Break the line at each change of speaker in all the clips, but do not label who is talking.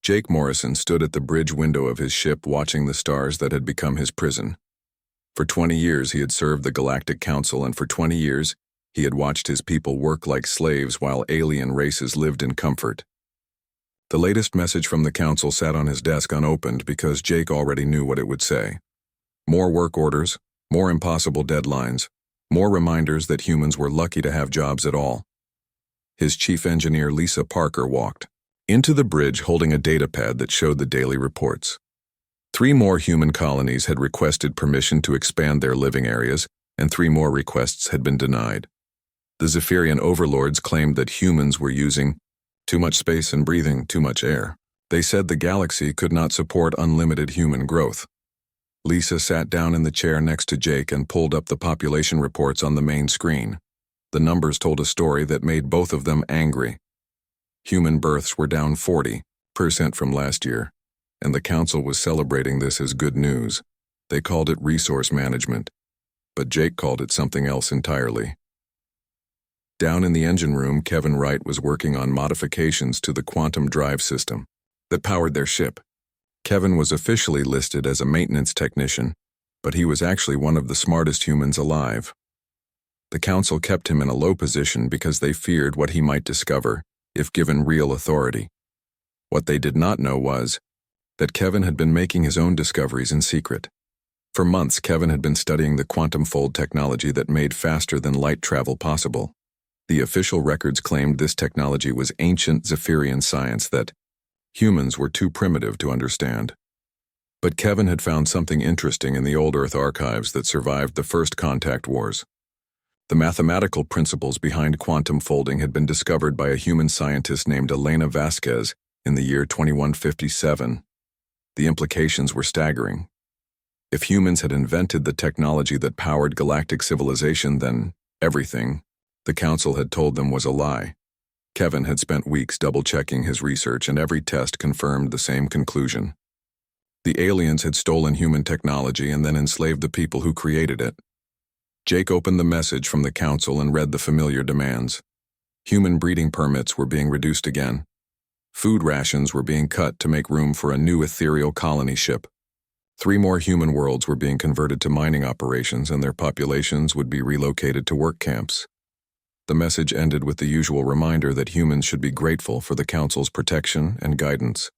Jake Morrison stood at the bridge window of his ship watching the stars that had become his prison. For 20 years he had served the Galactic Council, and for 20 years he had watched his people work like slaves while alien races lived in comfort. The latest message from the Council sat on his desk unopened because Jake already knew what it would say. More work orders, more impossible deadlines, more reminders that humans were lucky to have jobs at all. His chief engineer, Lisa Parker, walked into the bridge holding a datapad that showed the daily reports. 3 more human colonies had requested permission to expand their living areas, and 3 more requests had been denied. The Zephyrian overlords claimed that humans were using too much space and breathing too much air. They said the galaxy could not support unlimited human growth. Lisa sat down in the chair next to Jake and pulled up the population reports on the main screen. The numbers told a story that made both of them angry. Human births were down 40% from last year, and the Council was celebrating this as good news. They called it resource management, but Jake called it something else entirely. Down in the engine room, Kevin Wright was working on modifications to the quantum drive system that powered their ship. Kevin was officially listed as a maintenance technician, but he was actually one of the smartest humans alive. The Council kept him in a low position because they feared what he might discover if given real authority. What they did not know was that Kevin had been making his own discoveries in secret. For months, Kevin had been studying the quantum fold technology that made faster than light travel possible. The official records claimed this technology was ancient Zephyrian science that humans were too primitive to understand. But Kevin had found something interesting in the old Earth archives that survived the first contact wars. The mathematical principles behind quantum folding had been discovered by a human scientist named Elena Vasquez in the year 2157. The implications were staggering. If humans had invented the technology that powered galactic civilization, then everything the Council had told them was a lie. Kevin had spent weeks double-checking his research, and every test confirmed the same conclusion. The aliens had stolen human technology and then enslaved the people who created it. Jake opened the message from the Council and read the familiar demands. Human breeding permits were being reduced again. Food rations were being cut to make room for a new ethereal colony ship. 3 more human worlds were being converted to mining operations, and their populations would be relocated to work camps. The message ended with the usual reminder that humans should be grateful for the Council's protection and guidance.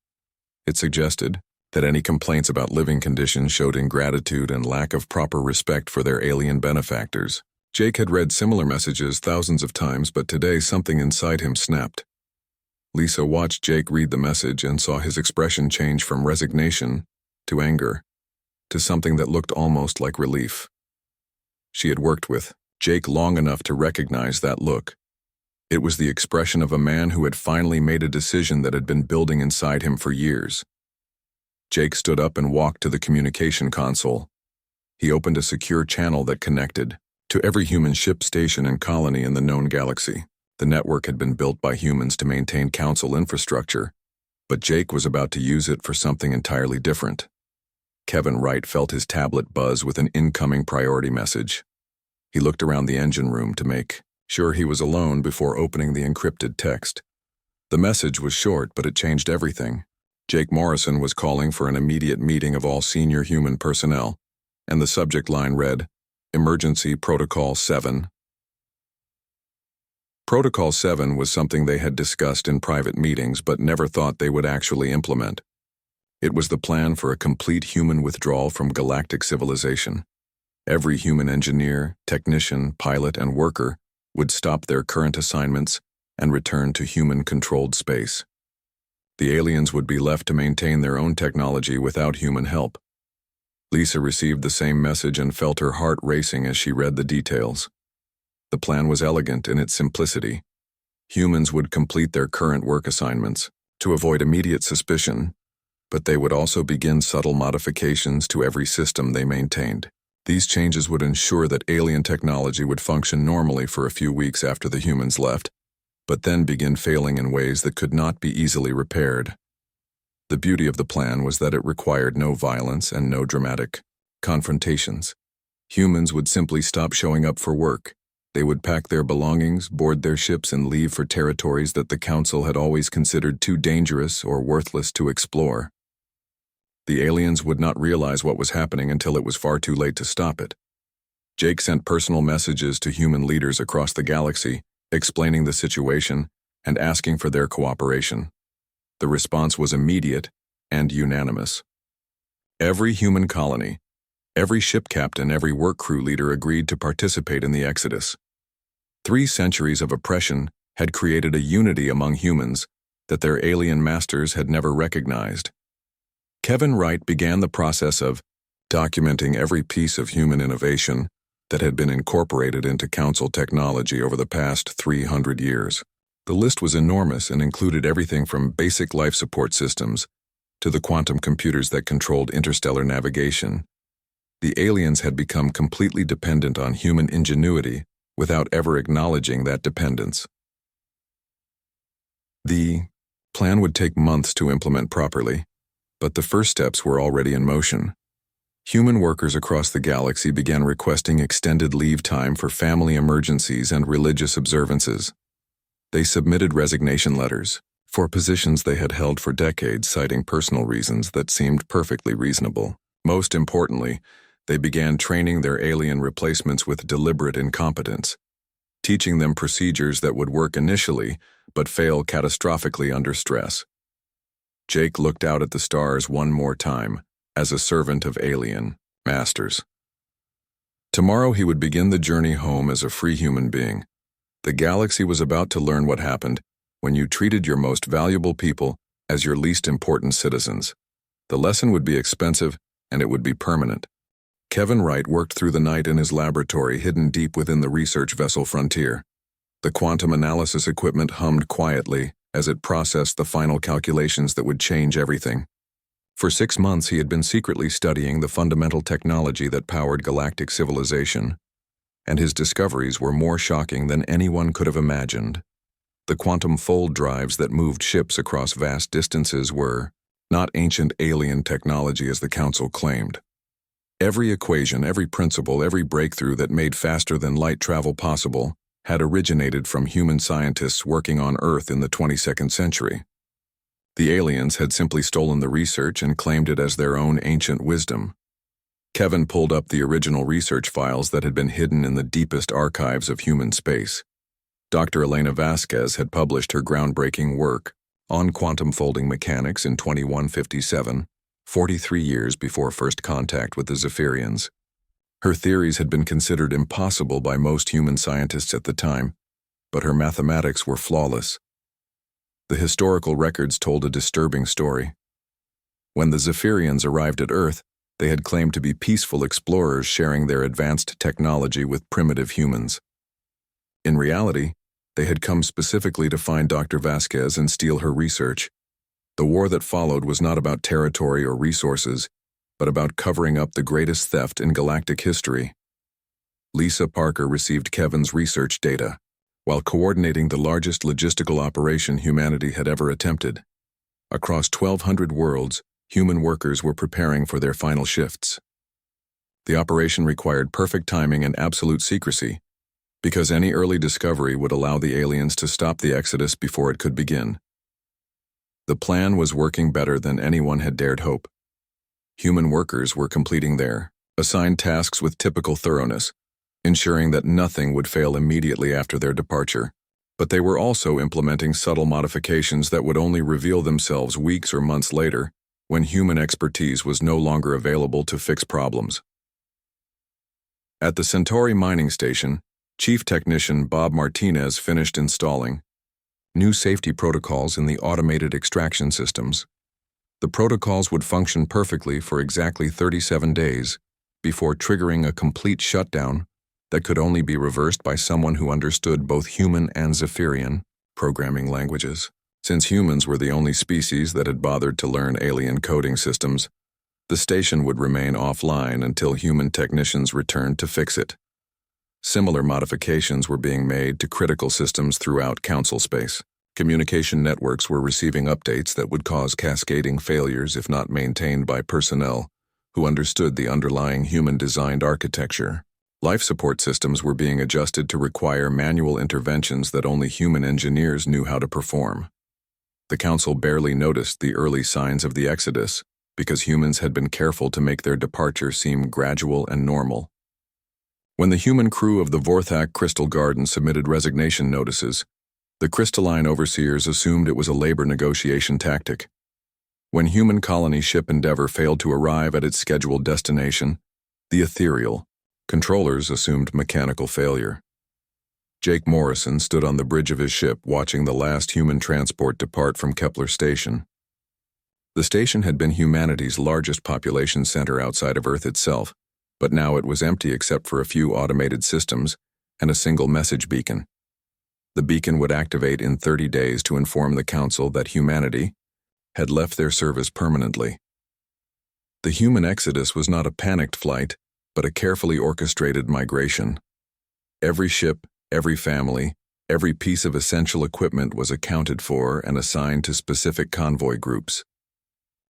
It suggested that any complaints about living conditions showed ingratitude and lack of proper respect for their alien benefactors. Jake had read similar messages thousands of times, but today something inside him snapped. Lisa watched Jake read the message and saw his expression change from resignation to anger, to something that looked almost like relief. She had worked with Jake long enough to recognize that look. It was the expression of a man who had finally made a decision that had been building inside him for years. Jake stood up and walked to the communication console. He opened a secure channel that connected to every human ship, station, and colony in the known galaxy. The network had been built by humans to maintain Council infrastructure, but Jake was about to use it for something entirely different. Kevin Wright felt his tablet buzz with an incoming priority message. He looked around the engine room to make sure he was alone before opening the encrypted text. The message was short, but it changed everything. Jake Morrison was calling for an immediate meeting of all senior human personnel, and the subject line read, Emergency Protocol 7. Protocol 7 was something they had discussed in private meetings but never thought they would actually implement. It was the plan for a complete human withdrawal from galactic civilization. Every human engineer, technician, pilot, and worker would stop their current assignments and return to human-controlled space. The aliens would be left to maintain their own technology without human help. Lisa received the same message and felt her heart racing as she read the details. The plan was elegant in its simplicity. Humans would complete their current work assignments to avoid immediate suspicion, but they would also begin subtle modifications to every system they maintained. These changes would ensure that alien technology would function normally for a few weeks after the humans left, but then begin failing in ways that could not be easily repaired. The beauty of the plan was that it required no violence and no dramatic confrontations. Humans would simply stop showing up for work. They would pack their belongings, board their ships, and leave for territories that the Council had always considered too dangerous or worthless to explore. The aliens would not realize what was happening until it was far too late to stop it. Jake sent personal messages to human leaders across the galaxy, explaining the situation and asking for their cooperation. The response was immediate and unanimous. Every human colony, every ship captain, every work crew leader agreed to participate in the exodus. 3 centuries of oppression had created a unity among humans that their alien masters had never recognized. Kevin Wright began the process of documenting every piece of human innovation that had been incorporated into Council technology over the past 300 years. The list was enormous and included everything from basic life support systems to the quantum computers that controlled interstellar navigation. The aliens had become completely dependent on human ingenuity without ever acknowledging that dependence. The plan would take months to implement properly, but the first steps were already in motion. Human workers across the galaxy began requesting extended leave time for family emergencies and religious observances. They submitted resignation letters for positions they had held for decades, citing personal reasons that seemed perfectly reasonable. Most importantly, they began training their alien replacements with deliberate incompetence, teaching them procedures that would work initially but fail catastrophically under stress. Jake looked out at the stars one more time as a servant of alien masters. Tomorrow he would begin the journey home as a free human being. The galaxy was about to learn what happened when you treated your most valuable people as your least important citizens. The lesson would be expensive and it would be permanent. Kevin Wright worked through the night in his laboratory hidden deep within the research vessel Frontier. The quantum analysis equipment hummed quietly as it processed the final calculations that would change everything. For 6 months he had been secretly studying the fundamental technology that powered galactic civilization, and his discoveries were more shocking than anyone could have imagined. The quantum fold drives that moved ships across vast distances were not ancient alien technology as the Council claimed. Every equation, every principle, every breakthrough that made faster than light travel possible had originated from human scientists working on Earth in the 22nd century. The aliens had simply stolen the research and claimed it as their own ancient wisdom. Kevin pulled up the original research files that had been hidden in the deepest archives of human space. Dr. Elena Vasquez had published her groundbreaking work on quantum folding mechanics in 2157, 43 years before first contact with the Zephyrians. Her theories had been considered impossible by most human scientists at the time, but her mathematics were flawless. The historical records told a disturbing story. When the Zephyrians arrived at Earth, they had claimed to be peaceful explorers sharing their advanced technology with primitive humans. In reality, they had come specifically to find Dr. Vasquez and steal her research. The war that followed was not about territory or resources, but about covering up the greatest theft in galactic history. Lisa Parker received Kevin's research data, while coordinating the largest logistical operation humanity had ever attempted. Across 1,200 worlds, human workers were preparing for their final shifts. The operation required perfect timing and absolute secrecy, because any early discovery would allow the aliens to stop the exodus before it could begin. The plan was working better than anyone had dared hope. Human workers were completing their assigned tasks with typical thoroughness, ensuring that nothing would fail immediately after their departure. But they were also implementing subtle modifications that would only reveal themselves weeks or months later, when human expertise was no longer available to fix problems. At the Centauri mining station, Chief Technician Bob Martinez finished installing new safety protocols in the automated extraction systems. The protocols would function perfectly for exactly 37 days before triggering a complete shutdown that could only be reversed by someone who understood both human and Zephyrian programming languages. Since humans were the only species that had bothered to learn alien coding systems, the station would remain offline until human technicians returned to fix it. Similar modifications were being made to critical systems throughout Council space. Communication networks were receiving updates that would cause cascading failures if not maintained by personnel who understood the underlying human-designed architecture. Life support systems were being adjusted to require manual interventions that only human engineers knew how to perform. The Council barely noticed the early signs of the exodus because humans had been careful to make their departure seem gradual and normal. When the human crew of the Vorthak Crystal Garden submitted resignation notices, the crystalline overseers assumed it was a labor negotiation tactic. When human colony ship Endeavour failed to arrive at its scheduled destination, the ethereal controllers assumed mechanical failure. Jake Morrison stood on the bridge of his ship watching the last human transport depart from Kepler Station. The station had been humanity's largest population center outside of Earth itself, but now it was empty except for a few automated systems and a single message beacon. The beacon would activate in 30 days to inform the Council that humanity had left their service permanently. The human exodus was not a panicked flight, but a carefully orchestrated migration. Every ship, every family, every piece of essential equipment was accounted for and assigned to specific convoy groups.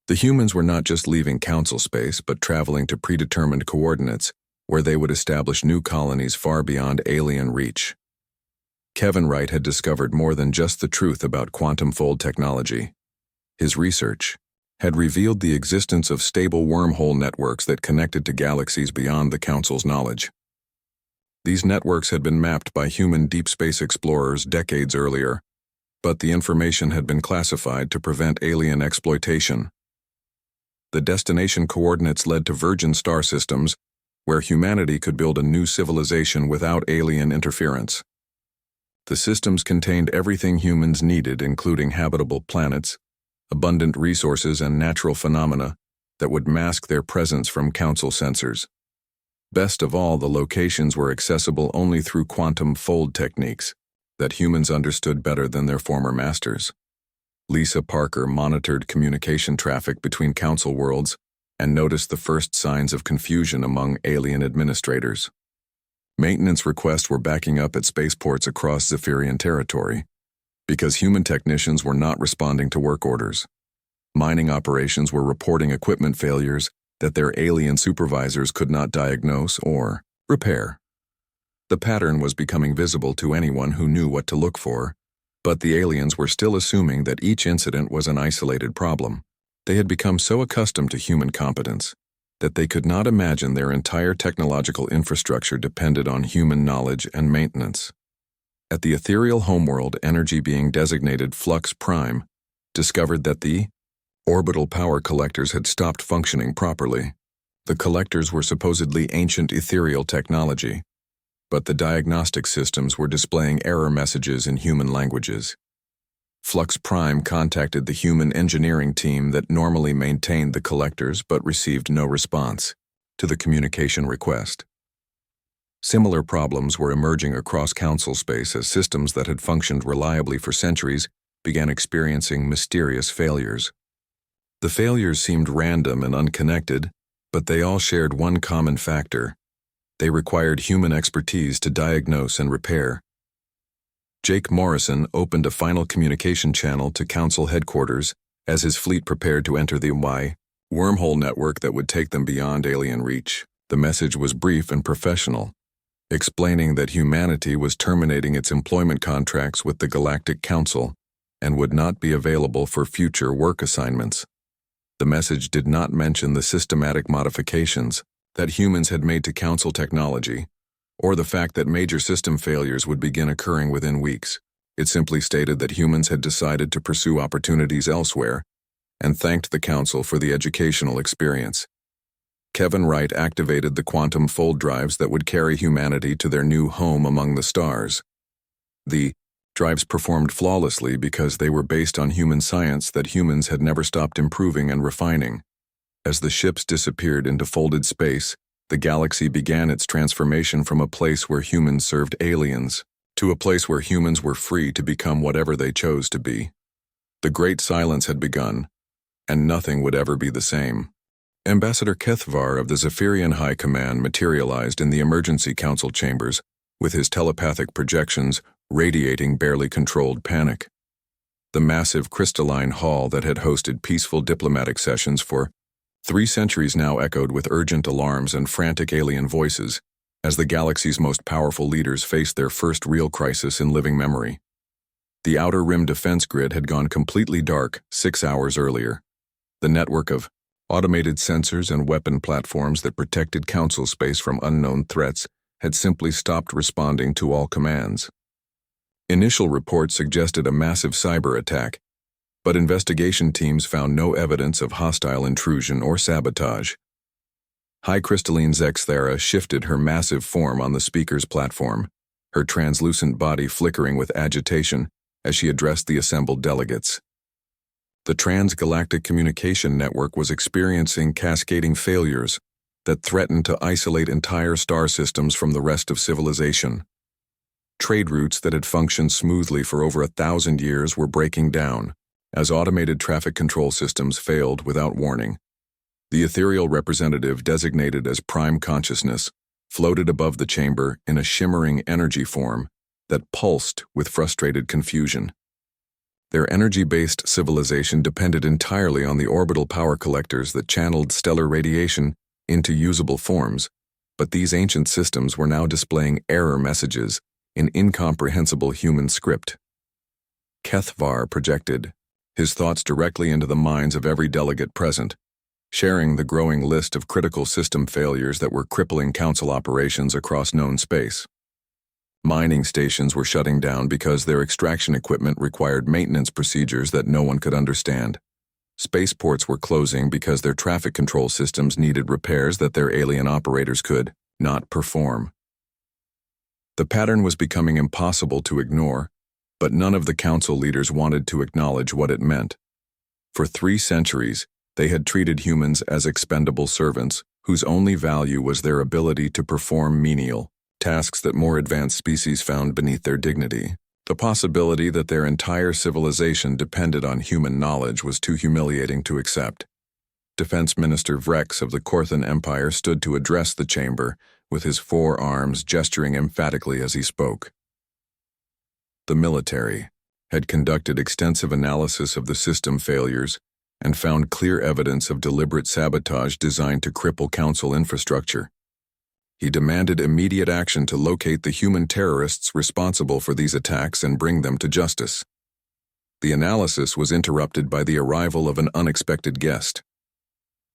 The humans were not just leaving Council space, but traveling to predetermined coordinates where they would establish new colonies far beyond alien reach. Kevin Wright had discovered more than just the truth about quantum fold technology. His research had revealed the existence of stable wormhole networks that connected to galaxies beyond the Council's knowledge. These networks had been mapped by human deep space explorers decades earlier, but the information had been classified to prevent alien exploitation. The destination coordinates led to virgin star systems where humanity could build a new civilization without alien interference. The systems contained everything humans needed, including habitable planets, abundant resources, and natural phenomena that would mask their presence from Council sensors. Best of all, the locations were accessible only through quantum fold techniques that humans understood better than their former masters. Lisa Parker monitored communication traffic between Council worlds and noticed the first signs of confusion among alien administrators. Maintenance requests were backing up at spaceports across Zephyrian territory because human technicians were not responding to work orders. Mining operations were reporting equipment failures that their alien supervisors could not diagnose or repair. The pattern was becoming visible to anyone who knew what to look for, but the aliens were still assuming that each incident was an isolated problem. They had become so accustomed to human competence that they could not imagine their entire technological infrastructure depended on human knowledge and maintenance. At the ethereal homeworld, energy being designated Flux Prime discovered that the orbital power collectors had stopped functioning properly. The collectors were supposedly ancient ethereal technology, but the diagnostic systems were displaying error messages in human languages. Flux Prime contacted the human engineering team that normally maintained the collectors but received no response to the communication request. Similar problems were emerging across Council space as systems that had functioned reliably for centuries began experiencing mysterious failures. The failures seemed random and unconnected, but they all shared one common factor. They required human expertise to diagnose and repair. Jake Morrison opened a final communication channel to Council headquarters as his fleet prepared to enter the HFY wormhole network that would take them beyond alien reach. The message was brief and professional, explaining that humanity was terminating its employment contracts with the Galactic Council and would not be available for future work assignments. The message did not mention the systematic modifications that humans had made to Council technology, or the fact that major system failures would begin occurring within weeks. It simply stated that humans had decided to pursue opportunities elsewhere and thanked the Council for the educational experience. Kevin Wright activated the quantum fold drives that would carry humanity to their new home among the stars. The drives performed flawlessly because they were based on human science that humans had never stopped improving and refining. As the ships disappeared into folded space, the galaxy began its transformation from a place where humans served aliens to a place where humans were free to become whatever they chose to be. The Great Silence had begun, and nothing would ever be the same. Ambassador Kethvar of the Zephyrian High Command materialized in the Emergency Council chambers with his telepathic projections radiating barely controlled panic. The massive crystalline hall that had hosted peaceful diplomatic sessions for 3 centuries now echoed with urgent alarms and frantic alien voices as the galaxy's most powerful leaders faced their first real crisis in living memory. The Outer Rim defense grid had gone completely dark 6 hours earlier. The network of automated sensors and weapon platforms that protected Council space from unknown threats had simply stopped responding to all commands. Initial reports suggested a massive cyber attack, but investigation teams found no evidence of hostile intrusion or sabotage. High Crystalline Zexthera shifted her massive form on the speaker's platform, her translucent body flickering with agitation as she addressed the assembled delegates. The transgalactic communication network was experiencing cascading failures that threatened to isolate entire star systems from the rest of civilization. Trade routes that had functioned smoothly for over 1,000 years were breaking down, as automated traffic control systems failed without warning. The ethereal representative, designated as Prime Consciousness, floated above the chamber in a shimmering energy form that pulsed with frustrated confusion. Their energy-based civilization depended entirely on the orbital power collectors that channeled stellar radiation into usable forms, but these ancient systems were now displaying error messages in incomprehensible human script. Kethvar projected his thoughts directly into the minds of every delegate present, sharing the growing list of critical system failures that were crippling Council operations across known space. Mining stations were shutting down because their extraction equipment required maintenance procedures that no one could understand. Spaceports were closing because their traffic control systems needed repairs that their alien operators could not perform. The pattern was becoming impossible to ignore, but none of the Council leaders wanted to acknowledge what it meant. For 3 centuries, they had treated humans as expendable servants whose only value was their ability to perform menial tasks that more advanced species found beneath their dignity. The possibility that their entire civilization depended on human knowledge was too humiliating to accept. Defense Minister Vrex of the Korthan Empire stood to address the chamber, with his 4 arms gesturing emphatically as he spoke. The military had conducted extensive analysis of the system failures and found clear evidence of deliberate sabotage designed to cripple Council infrastructure. He demanded immediate action to locate the human terrorists responsible for these attacks and bring them to justice. The analysis was interrupted by the arrival of an unexpected guest.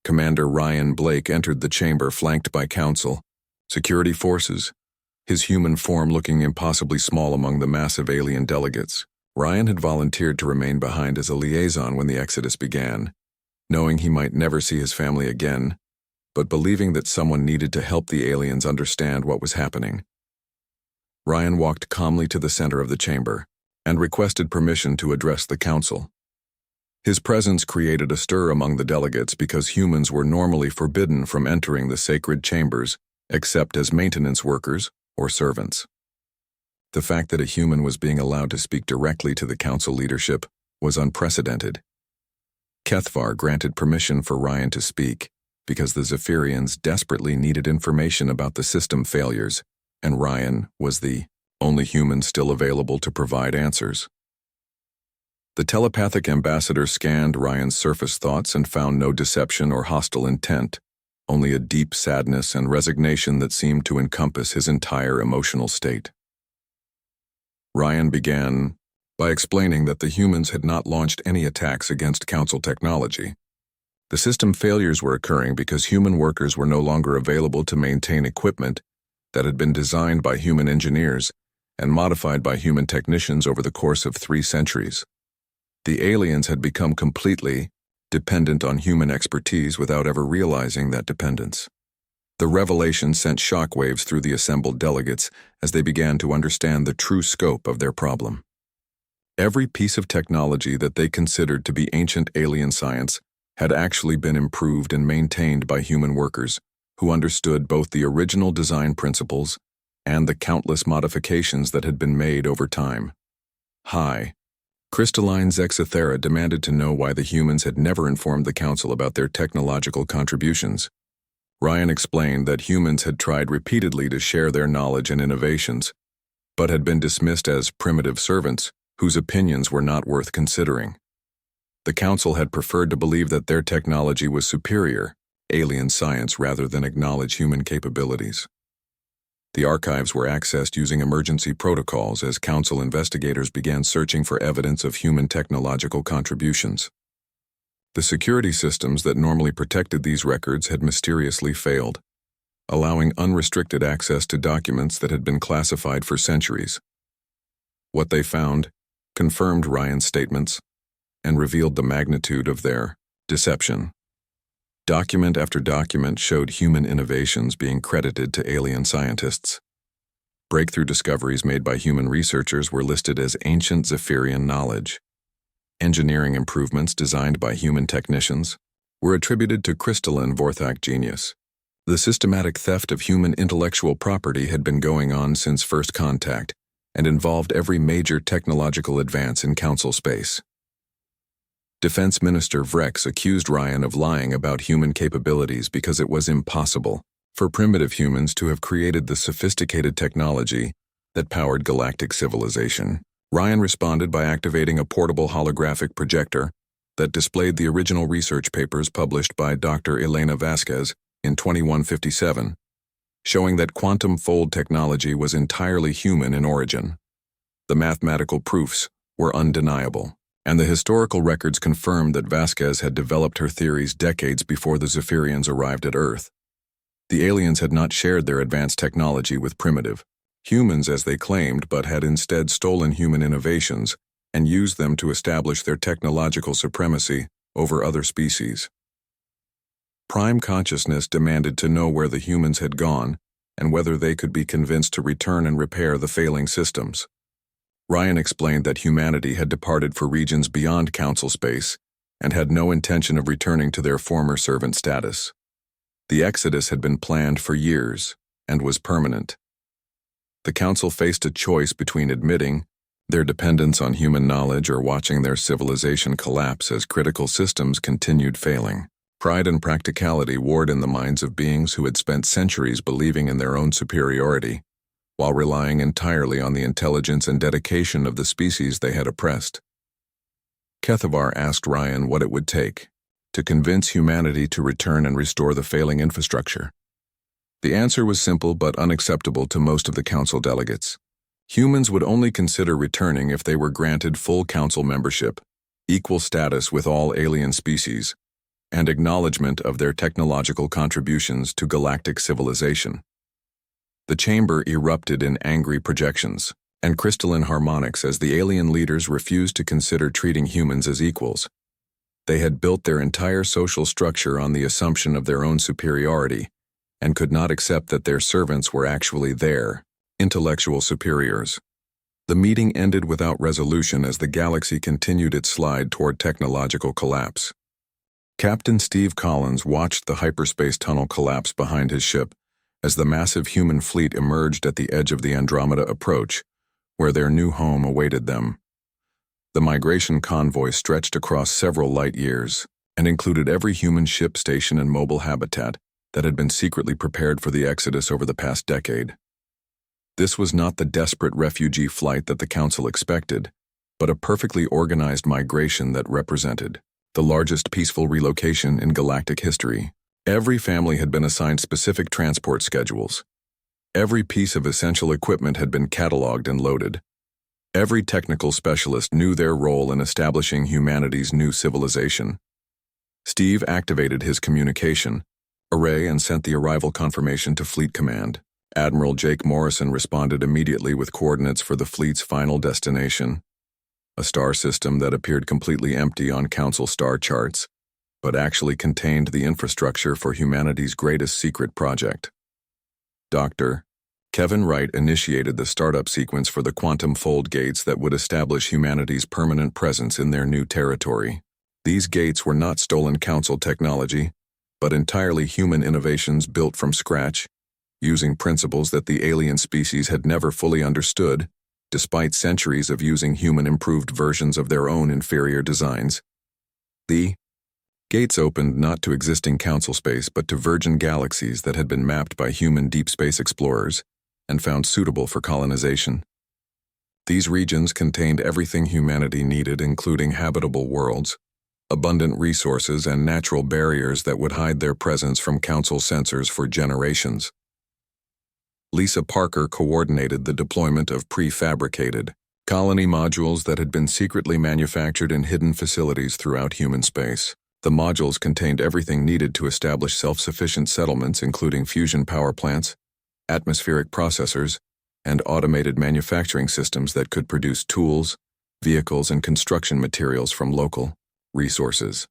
Commander Ryan Blake entered the chamber flanked by Council, security forces, his human form looking impossibly small among the massive alien delegates. Ryan had volunteered to remain behind as a liaison when the exodus began, knowing he might never see his family again, but believing that someone needed to help the aliens understand what was happening. Ryan walked calmly to the center of the chamber and requested permission to address the Council. His presence created a stir among the delegates because humans were normally forbidden from entering the sacred chambers except as maintenance workers or servants. The fact that a human was being allowed to speak directly to the Council leadership was unprecedented. Kethvar granted permission for Ryan to speak because the Zephyrians desperately needed information about the system failures, and Ryan was the only human still available to provide answers. The telepathic ambassador scanned Ryan's surface thoughts and found no deception or hostile intent, only a deep sadness and resignation that seemed to encompass his entire emotional state. Ryan began by explaining that the humans had not launched any attacks against Council technology. The system failures were occurring because human workers were no longer available to maintain equipment that had been designed by human engineers and modified by human technicians over the course of 3 centuries. The aliens had become completely dependent on human expertise without ever realizing that dependence. The revelation sent shockwaves through the assembled delegates as they began to understand the true scope of their problem. Every piece of technology that they considered to be ancient alien science had actually been improved and maintained by human workers who understood both the original design principles and the countless modifications that had been made over time. High Crystalline Zexthera demanded to know why the humans had never informed the Council about their technological contributions. Ryan explained that humans had tried repeatedly to share their knowledge and innovations, but had been dismissed as primitive servants whose opinions were not worth considering. The Council had preferred to believe that their technology was superior, alien science rather than acknowledge human capabilities. The archives were accessed using emergency protocols as Council investigators began searching for evidence of human technological contributions. The security systems that normally protected these records had mysteriously failed, allowing unrestricted access to documents that had been classified for centuries. What they found confirmed Ryan's statements and revealed the magnitude of their deception. Document after document showed human innovations being credited to alien scientists. Breakthrough discoveries made by human researchers were listed as ancient Zephyrian knowledge. Engineering improvements designed by human technicians were attributed to crystalline Vorthak genius. The systematic theft of human intellectual property had been going on since first contact and involved every major technological advance in Council space. Defense Minister Vrex accused Ryan of lying about human capabilities because it was impossible for primitive humans to have created the sophisticated technology that powered galactic civilization. Ryan responded by activating a portable holographic projector that displayed the original research papers published by Dr. Elena Vasquez in 2157, showing that quantum fold technology was entirely human in origin. The mathematical proofs were undeniable, and the historical records confirmed that Vasquez had developed her theories decades before the Zephyrians arrived at Earth. The aliens had not shared their advanced technology with primitive humans as they claimed, but had instead stolen human innovations and used them to establish their technological supremacy over other species. Prime consciousness demanded to know where the humans had gone and whether they could be convinced to return and repair the failing systems. Ryan explained that humanity had departed for regions beyond Council space and had no intention of returning to their former servant status. The exodus had been planned for years and was permanent. The Council faced a choice between admitting their dependence on human knowledge or watching their civilization collapse as critical systems continued failing. Pride and practicality warred in the minds of beings who had spent centuries believing in their own superiority, while relying entirely on the intelligence and dedication of the species they had oppressed. Kethavar asked Ryan what it would take to convince humanity to return and restore the failing infrastructure. The answer was simple but unacceptable to most of the Council delegates. Humans would only consider returning if they were granted full Council membership, equal status with all alien species, and acknowledgement of their technological contributions to galactic civilization. The chamber erupted in angry projections and crystalline harmonics as the alien leaders refused to consider treating humans as equals. They had built their entire social structure on the assumption of their own superiority and could not accept that their servants were actually their intellectual superiors. The meeting ended without resolution as the galaxy continued its slide toward technological collapse. Captain Steve Collins watched the hyperspace tunnel collapse behind his ship as the massive human fleet emerged at the edge of the Andromeda approach, where their new home awaited them. The migration convoy stretched across several light years and included every human ship station and mobile habitat that had been secretly prepared for the exodus over the past decade. This was not the desperate refugee flight that the Council expected, but a perfectly organized migration that represented the largest peaceful relocation in galactic history. Every family had been assigned specific transport schedules. Every piece of essential equipment had been cataloged and loaded. Every technical specialist knew their role in establishing humanity's new civilization. Steve activated his communication array and sent the arrival confirmation to Fleet Command. Admiral Jake Morrison responded immediately with coordinates for the fleet's final destination, a star system that appeared completely empty on Council star charts, but actually contained the infrastructure for humanity's greatest secret project. Dr. Kevin Wright initiated the startup sequence for the quantum fold gates that would establish humanity's permanent presence in their new territory. These gates were not stolen Council technology, but entirely human innovations built from scratch, using principles that the alien species had never fully understood, despite centuries of using human-improved versions of their own inferior designs. The gates opened not to existing Council space but to virgin galaxies that had been mapped by human deep space explorers and found suitable for colonization. These regions contained everything humanity needed, including habitable worlds, abundant resources, and natural barriers that would hide their presence from Council sensors for generations. Lisa Parker coordinated the deployment of prefabricated colony modules that had been secretly manufactured in hidden facilities throughout human space. The modules contained everything needed to establish self-sufficient settlements, including fusion power plants, atmospheric processors, and automated manufacturing systems that could produce tools, vehicles, and construction materials from local resources.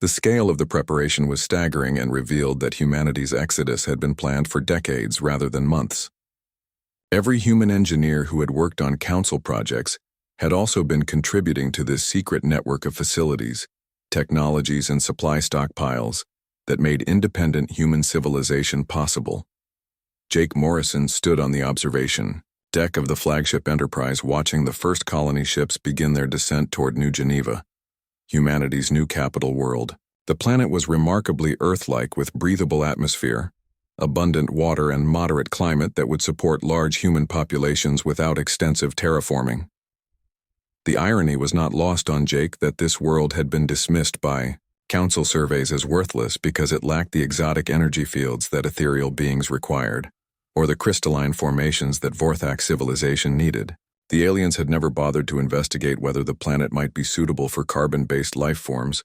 The scale of the preparation was staggering and revealed that humanity's exodus had been planned for decades rather than months. Every human engineer who had worked on council projects had also been contributing to this secret network of facilities, technologies, and supply stockpiles that made independent human civilization possible. Jake Morrison stood on the observation deck of the flagship Enterprise, watching the first colony ships begin their descent toward New Geneva, humanity's new capital world. The planet was remarkably Earth-like, with breathable atmosphere, abundant water, and moderate climate that would support large human populations without extensive terraforming. The irony was not lost on Jake that this world had been dismissed by council surveys as worthless because it lacked the exotic energy fields that ethereal beings required, or the crystalline formations that Vorthak civilization needed. The aliens had never bothered to investigate whether the planet might be suitable for carbon-based life forms,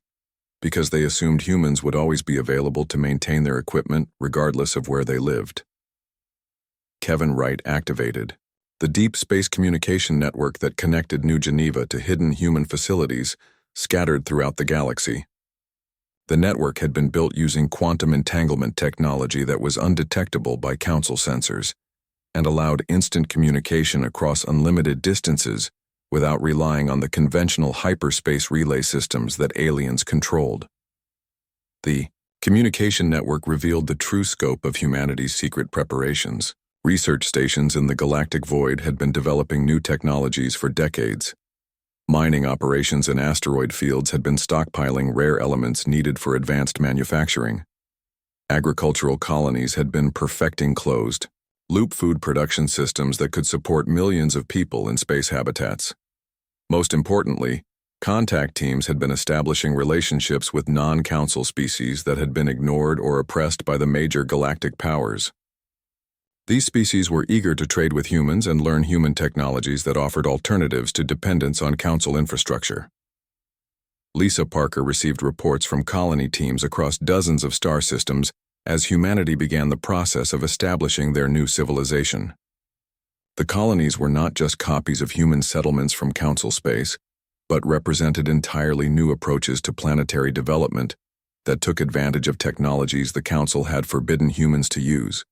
because they assumed humans would always be available to maintain their equipment regardless of where they lived. Kevin Wright activated the deep space communication network that connected New Geneva to hidden human facilities scattered throughout the galaxy. The network had been built using quantum entanglement technology that was undetectable by council sensors and allowed instant communication across unlimited distances without relying on the conventional hyperspace relay systems that aliens controlled. The communication network revealed the true scope of humanity's secret preparations. Research stations in the galactic void had been developing new technologies for decades. Mining operations in asteroid fields had been stockpiling rare elements needed for advanced manufacturing. Agricultural colonies had been perfecting closed-loop food production systems that could support millions of people in space habitats. Most importantly, contact teams had been establishing relationships with non-council species that had been ignored or oppressed by the major galactic powers. These species were eager to trade with humans and learn human technologies that offered alternatives to dependence on council infrastructure. Lisa Parker received reports from colony teams across dozens of star systems as humanity began the process of establishing their new civilization. The colonies were not just copies of human settlements from council space, but represented entirely new approaches to planetary development that took advantage of technologies the council had forbidden humans to use.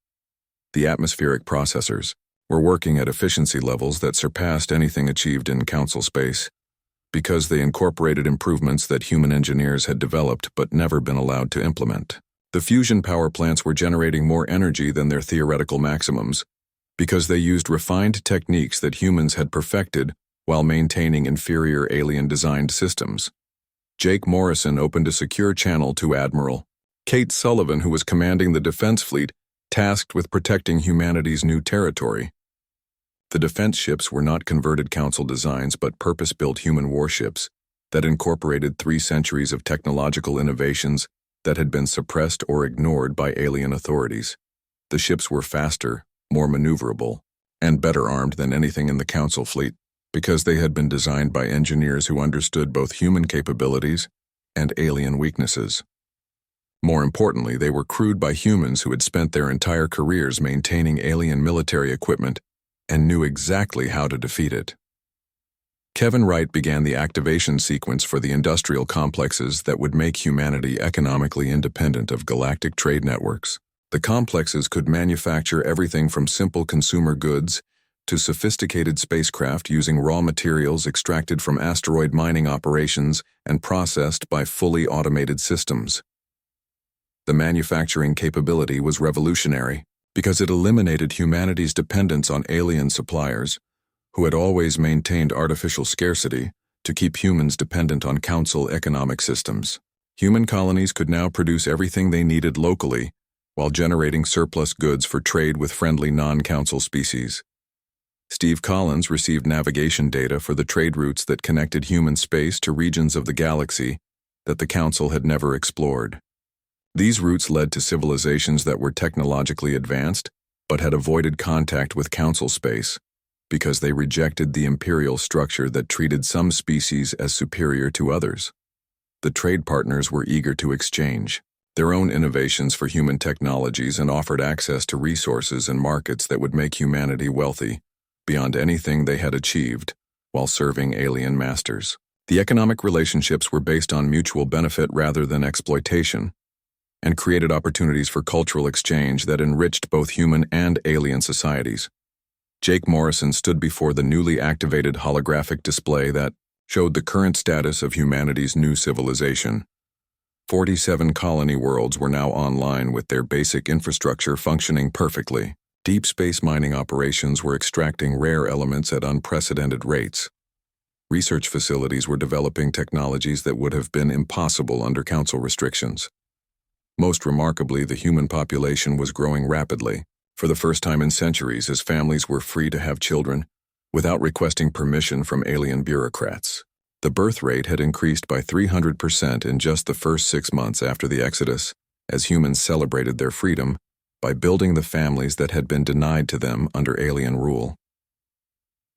The atmospheric processors were working at efficiency levels that surpassed anything achieved in council space, because they incorporated improvements that human engineers had developed but never been allowed to implement. The fusion power plants were generating more energy than their theoretical maximums, because they used refined techniques that humans had perfected while maintaining inferior alien-designed systems. Jake Morrison opened a secure channel to Admiral Kate Sullivan, who was commanding the defense fleet tasked with protecting humanity's new territory. The defense ships were not converted council designs but purpose-built human warships that incorporated 3 centuries of technological innovations that had been suppressed or ignored by alien authorities. The ships were faster, more maneuverable, and better armed than anything in the council fleet because they had been designed by engineers who understood both human capabilities and alien weaknesses. More importantly, they were crewed by humans who had spent their entire careers maintaining alien military equipment and knew exactly how to defeat it. Kevin Wright began the activation sequence for the industrial complexes that would make humanity economically independent of galactic trade networks. The complexes could manufacture everything from simple consumer goods to sophisticated spacecraft using raw materials extracted from asteroid mining operations and processed by fully automated systems. The manufacturing capability was revolutionary because it eliminated humanity's dependence on alien suppliers, who had always maintained artificial scarcity to keep humans dependent on council economic systems. Human colonies could now produce everything they needed locally while generating surplus goods for trade with friendly non-council species. Steve Collins received navigation data for the trade routes that connected human space to regions of the galaxy that the council had never explored. These routes led to civilizations that were technologically advanced, but had avoided contact with council space because they rejected the imperial structure that treated some species as superior to others. The trade partners were eager to exchange their own innovations for human technologies and offered access to resources and markets that would make humanity wealthy beyond anything they had achieved while serving alien masters. The economic relationships were based on mutual benefit rather than exploitation, and created opportunities for cultural exchange that enriched both human and alien societies. Jake Morrison stood before the newly activated holographic display that showed the current status of humanity's new civilization. 47 colony worlds were now online with their basic infrastructure functioning perfectly. Deep space mining operations were extracting rare elements at unprecedented rates. Research facilities were developing technologies that would have been impossible under council restrictions. Most remarkably, the human population was growing rapidly. For the first time in centuries, as families were free to have children without requesting permission from alien bureaucrats. The birth rate had increased by 300% in just the first 6 months after the Exodus, as humans celebrated their freedom by building the families that had been denied to them under alien rule.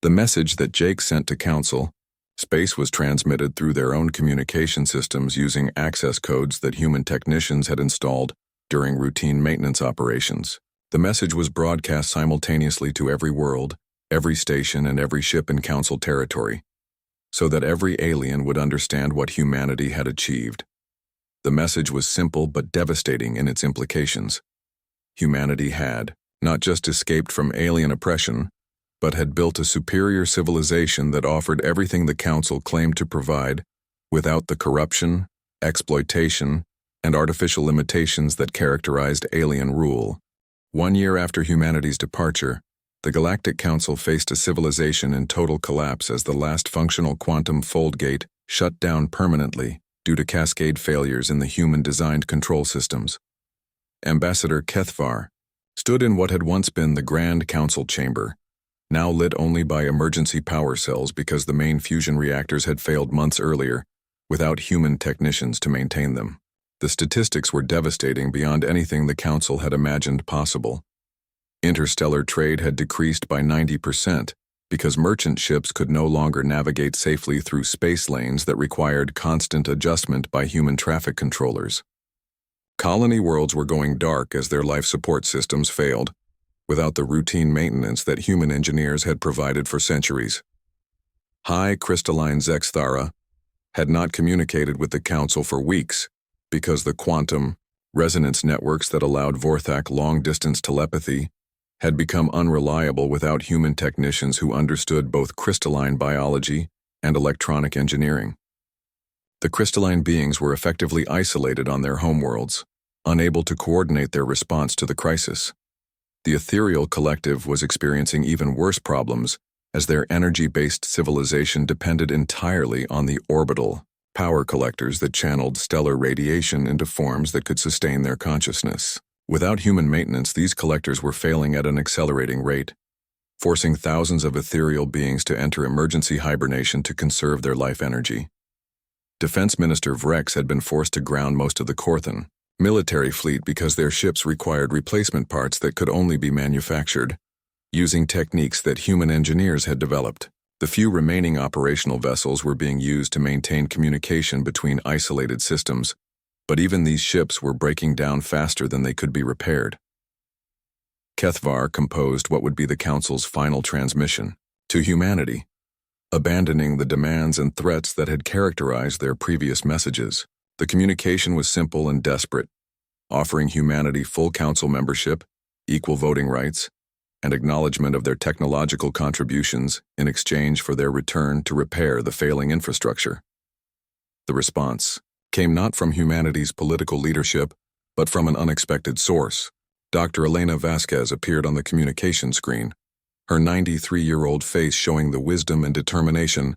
The message that Jake sent to Council Space was transmitted through their own communication systems using access codes that human technicians had installed during routine maintenance operations. The message was broadcast simultaneously to every world, every station, and every ship in Council territory, so that every alien would understand what humanity had achieved. The message was simple but devastating in its implications. Humanity had not just escaped from alien oppression, but had built a superior civilization that offered everything the Council claimed to provide without the corruption, exploitation, and artificial limitations that characterized alien rule. 1 year after humanity's departure, the Galactic Council faced a civilization in total collapse as the last functional quantum fold gate shut down permanently due to cascade failures in the human-designed control systems. Ambassador Kethvar stood in what had once been the Grand Council chamber, now lit only by emergency power cells because the main fusion reactors had failed months earlier, without human technicians to maintain them. The statistics were devastating beyond anything the Council had imagined possible. Interstellar trade had decreased by 90% because merchant ships could no longer navigate safely through space lanes that required constant adjustment by human traffic controllers. Colony worlds were going dark as their life support systems failed, without the routine maintenance that human engineers had provided for centuries. High crystalline Zexthara had not communicated with the Council for weeks because the quantum resonance networks that allowed Vorthak long-distance telepathy had become unreliable without human technicians who understood both crystalline biology and electronic engineering. The crystalline beings were effectively isolated on their homeworlds, unable to coordinate their response to the crisis. The ethereal collective was experiencing even worse problems as their energy-based civilization depended entirely on the orbital power collectors that channeled stellar radiation into forms that could sustain their consciousness. Without human maintenance, these collectors were failing at an accelerating rate, forcing thousands of ethereal beings to enter emergency hibernation to conserve their life energy. Defense Minister Vrex had been forced to ground most of the Korthan military fleet because their ships required replacement parts that could only be manufactured using techniques that human engineers had developed. The few remaining operational vessels were being used to maintain communication between isolated systems, but even these ships were breaking down faster than they could be repaired. Kethvar composed what would be the Council's final transmission to humanity, abandoning the demands and threats that had characterized their previous messages. The communication was simple and desperate, offering humanity full Council membership, equal voting rights, and acknowledgement of their technological contributions in exchange for their return to repair the failing infrastructure. The response came not from humanity's political leadership, but from an unexpected source. Dr. Elena Vasquez appeared on the communication screen, her 93-year-old face showing the wisdom and determination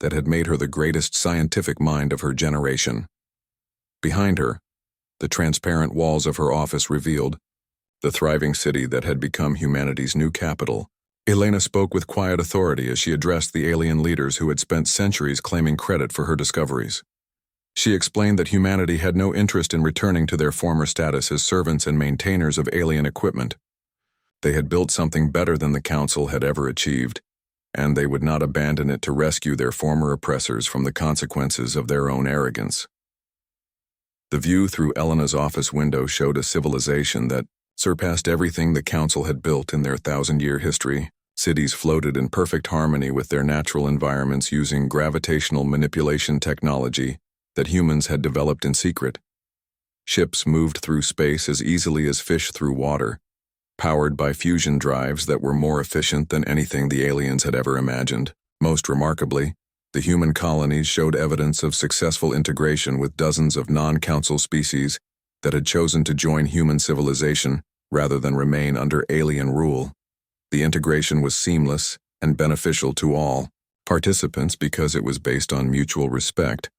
that had made her the greatest scientific mind of her generation. Behind her, the transparent walls of her office revealed the thriving city that had become humanity's new capital. Elena spoke with quiet authority as she addressed the alien leaders who had spent centuries claiming credit for her discoveries. She explained that humanity had no interest in returning to their former status as servants and maintainers of alien equipment. They had built something better than the Council had ever achieved, and they would not abandon it to rescue their former oppressors from the consequences of their own arrogance. The view through Elena's office window showed a civilization that surpassed everything the Council had built in their 1,000-year history. Cities floated in perfect harmony with their natural environments using gravitational manipulation technology that humans had developed in secret. Ships moved through space as easily as fish through water, powered by fusion drives that were more efficient than anything the aliens had ever imagined. Most remarkably, the human colonies showed evidence of successful integration with dozens of non-Council species that had chosen to join human civilization rather than remain under alien rule. The integration was seamless and beneficial to all participants because it was based on mutual respect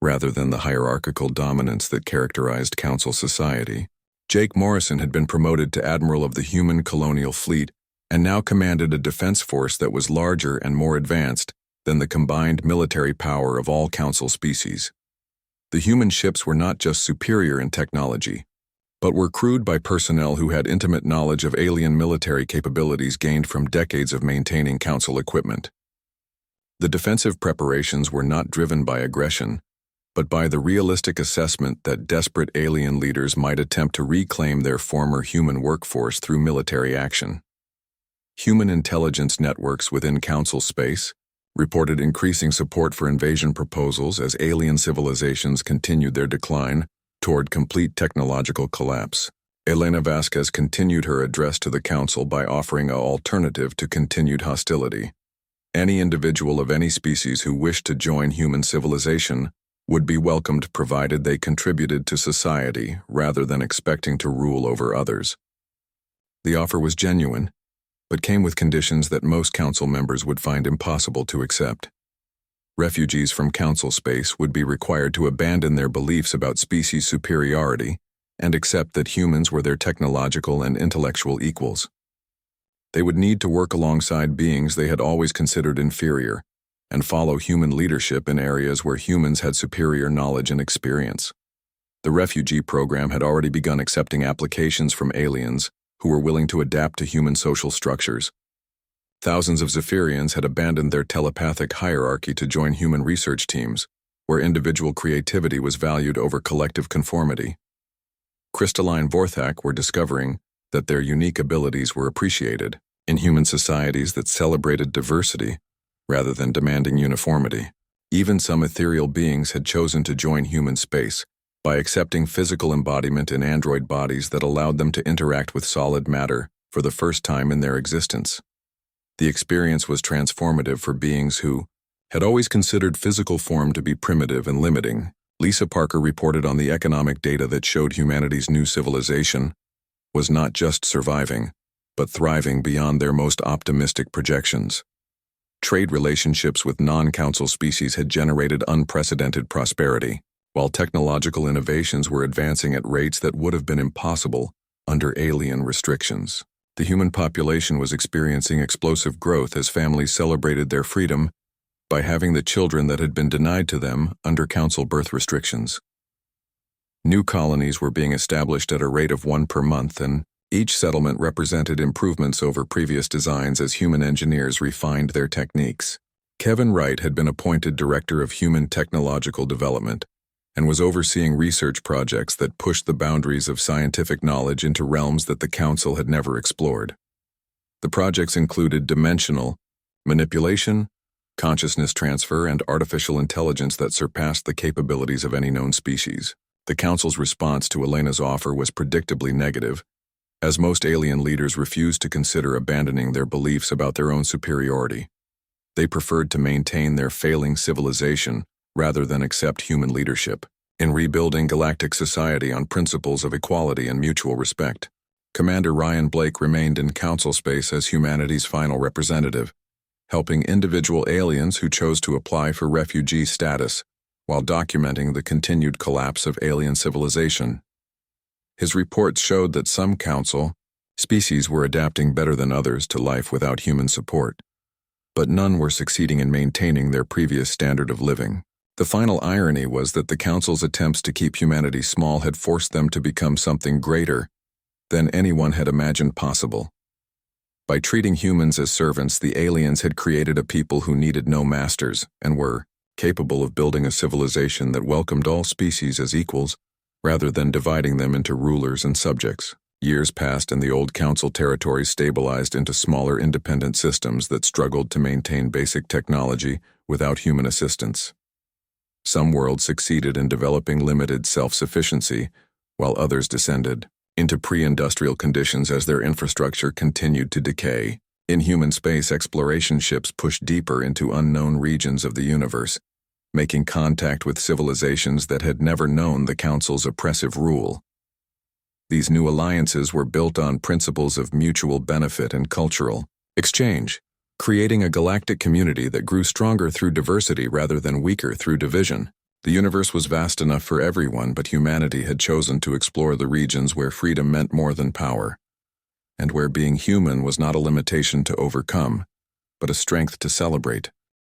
rather than the hierarchical dominance that characterized Council society. Jake Morrison had been promoted to Admiral of the Human Colonial Fleet and now commanded a defense force that was larger and more advanced than the combined military power of all Council species. The human ships were not just superior in technology, but were crewed by personnel who had intimate knowledge of alien military capabilities gained from decades of maintaining Council equipment. The defensive preparations were not driven by aggression, but by the realistic assessment that desperate alien leaders might attempt to reclaim their former human workforce through military action. Human intelligence networks within Council space reported increasing support for invasion proposals as alien civilizations continued their decline toward complete technological collapse. Elena Vasquez continued her address to the Council by offering an alternative to continued hostility. Any individual of any species who wished to join human civilization would be welcomed provided they contributed to society rather than expecting to rule over others. The offer was genuine, but came with conditions that most Council members would find impossible to accept. Refugees from Council space would be required to abandon their beliefs about species superiority and accept that humans were their technological and intellectual equals. They would need to work alongside beings they had always considered inferior and follow human leadership in areas where humans had superior knowledge and experience. The refugee program had already begun accepting applications from aliens who were willing to adapt to human social structures. Thousands of Zephyrians had abandoned their telepathic hierarchy to join human research teams, where individual creativity was valued over collective conformity. Crystalline Vorthak were discovering that their unique abilities were appreciated in human societies that celebrated diversity rather than demanding uniformity. Even some ethereal beings had chosen to join human space by accepting physical embodiment in android bodies that allowed them to interact with solid matter for the first time in their existence. The experience was transformative for beings who had always considered physical form to be primitive and limiting. Lisa Parker reported on the economic data that showed humanity's new civilization was not just surviving, but thriving beyond their most optimistic projections. Trade relationships with non-Council species had generated unprecedented prosperity, while technological innovations were advancing at rates that would have been impossible under alien restrictions. The human population was experiencing explosive growth as families celebrated their freedom by having the children that had been denied to them under Council birth restrictions. New colonies were being established at a rate of 1 per month, and each settlement represented improvements over previous designs as human engineers refined their techniques. Kevin Wright had been appointed Director of Human Technological Development and was overseeing research projects that pushed the boundaries of scientific knowledge into realms that the Council had never explored. The projects included dimensional manipulation, consciousness transfer, and artificial intelligence that surpassed the capabilities of any known species. The Council's response to Elena's offer was predictably negative, as most alien leaders refused to consider abandoning their beliefs about their own superiority. They preferred to maintain their failing civilization rather than accept human leadership in rebuilding galactic society on principles of equality and mutual respect. Commander Ryan Blake remained in Council space as humanity's final representative, helping individual aliens who chose to apply for refugee status while documenting the continued collapse of alien civilization. His reports showed that some Council species were adapting better than others to life without human support, but none were succeeding in maintaining their previous standard of living. The final irony was that the Council's attempts to keep humanity small had forced them to become something greater than anyone had imagined possible. By treating humans as servants, the aliens had created a people who needed no masters and were capable of building a civilization that welcomed all species as equals, rather than dividing them into rulers and subjects. Years passed and the old Council territories stabilized into smaller independent systems that struggled to maintain basic technology without human assistance. Some worlds succeeded in developing limited self-sufficiency, while others descended into pre-industrial conditions as their infrastructure continued to decay. In human space, exploration ships pushed deeper into unknown regions of the universe, making contact with civilizations that had never known the Council's oppressive rule. These new alliances were built on principles of mutual benefit and cultural exchange, creating a galactic community that grew stronger through diversity rather than weaker through division. The universe was vast enough for everyone, but humanity had chosen to explore the regions where freedom meant more than power, and where being human was not a limitation to overcome, but a strength to celebrate.